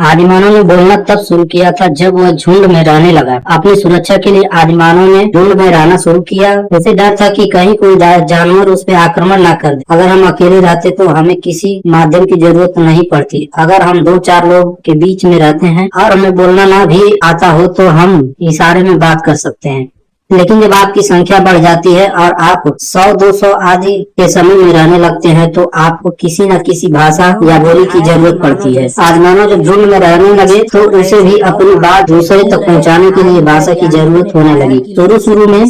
आदिमानव ने बोलना तब शुरू किया था जब वह झुंड में रहने लगा। अपनी सुरक्षा के लिए आदिमानव ने झुंड में रहना शुरू किया। उसे डर था कि कहीं कोई जानवर उस पर आक्रमण ना कर दे। अगर हम अकेले रहते तो हमें किसी माध्यम की जरूरत नहीं पड़ती। अगर हम 2-4 लोग के बीच में रहते हैं और हमें बोलना ना भी आता हो तो हम इशारे में बात कर सकते हैं। लेकिन जब आपकी संख्या बढ़ जाती है और आप 100-200 आदि के समूह में रहने लगते हैं तो आपको किसी न किसी भाषा या बोली की जरूरत पड़ती है। आदिमानव जब झुंड में रहने लगे तो उसे भी अपनी बात दूसरे तक पहुंचाने के लिए भाषा की जरूरत होने लगी। शुरू में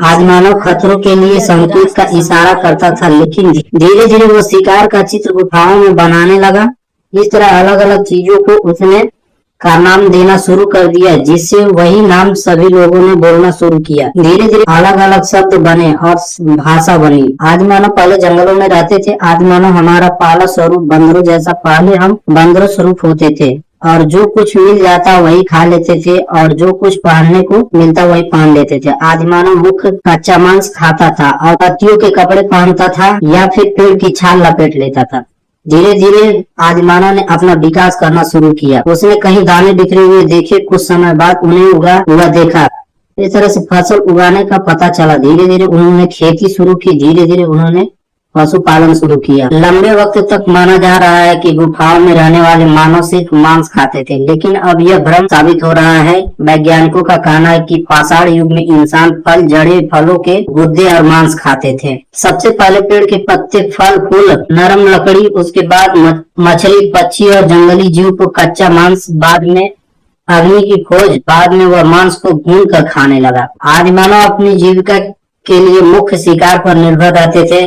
आदिमानव खतरों के लिए संकेत का इशारा करता था, लेकिन धीरे धीरे वो शिकार का चित्र गुफाओं में बनाने लगा। इस तरह अलग अलग चीजों को उसने का नाम देना शुरू कर दिया, जिससे वही नाम सभी लोगों ने बोलना शुरू किया। धीरे धीरे अलग अलग शब्द बने और भाषा बनी। आदिमानव पहले जंगलों में रहते थे। आदिमानव हमारा पहला स्वरूप बंदरों जैसा, पहले हम बंदरों स्वरूप होते थे और जो कुछ मिल जाता वही खा लेते थे और जो कुछ पहनने को मिलता वही पहन लेते थे। आदिमानव मुख्य कच्चा मांस खाता था और पत्तियों के कपड़े पहनता था या फिर पेड़ की छाल लपेट लेता था। धीरे धीरे आदिमानव ने अपना विकास करना शुरू किया। उसने कहीं दाने बिखरे हुए देखे, कुछ समय बाद उन्हें उगा हुआ देखा। इस तरह से फसल उगाने का पता चला। धीरे धीरे उन्होंने खेती शुरू की। धीरे धीरे उन्होंने पशुपालन शुरू किया। लंबे वक्त तक माना जा रहा है कि गुफाओं में रहने वाले मानव सिर्फ मांस खाते थे, लेकिन अब यह भ्रम साबित हो रहा है। वैज्ञानिकों का कहना है कि पाषाण युग में इंसान फल, जड़ें, फलों के गुद्दे और मांस खाते थे। सबसे पहले पेड़ के पत्ते, फल, फूल, नरम लकड़ी, उसके बाद मछली, पक्षी और जंगली जीव को कच्चा मांस, बाद में अग्नि की खोज, बाद में वह मांस को भून कर खाने लगा। आदिमानव अपनी जीविका के लिए मुख्य शिकार पर निर्भर रहते थे।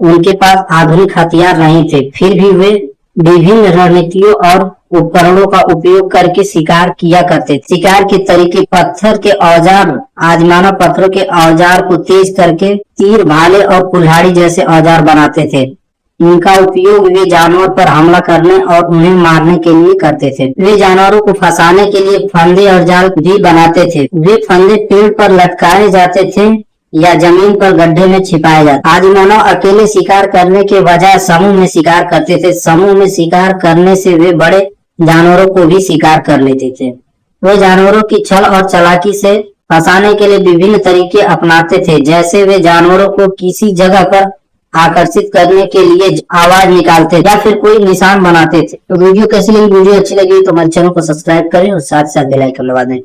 उनके पास आधुनिक हथियार नहीं थे, फिर भी वे विभिन्न रणनीतियों और उपकरणों का उपयोग करके शिकार किया करते थे। शिकार के तरीके, पत्थर के औजार। आदिमानव पत्थरों के औजार को तेज करके तीर, भाले और कुल्हाड़ी जैसे औजार बनाते थे। इनका उपयोग वे जानवर पर हमला करने और उन्हें मारने के लिए करते थे। वे जानवरों को फंसाने के लिए फंदे और जाल भी बनाते थे। वे फंदे पेड़ पर लटकाए जाते थे या जमीन पर गड्ढे में छिपाए जाते। आदिमानव अकेले शिकार करने के बजाय समूह में शिकार करते थे। समूह में शिकार करने से वे बड़े जानवरों को भी शिकार कर लेते थे। वे जानवरों की छल और चालाकी से फंसाने के लिए विभिन्न तरीके अपनाते थे, जैसे वे जानवरों को किसी जगह पर आकर्षित करने के लिए आवाज निकालते या फिर कोई निशान बनाते थे। तो वीडियो कैसी लगी? वीडियो अच्छी लगी तो हमारे चैनल को सब्सक्राइब करें और साथ साथ बेल आइकन दबा दें।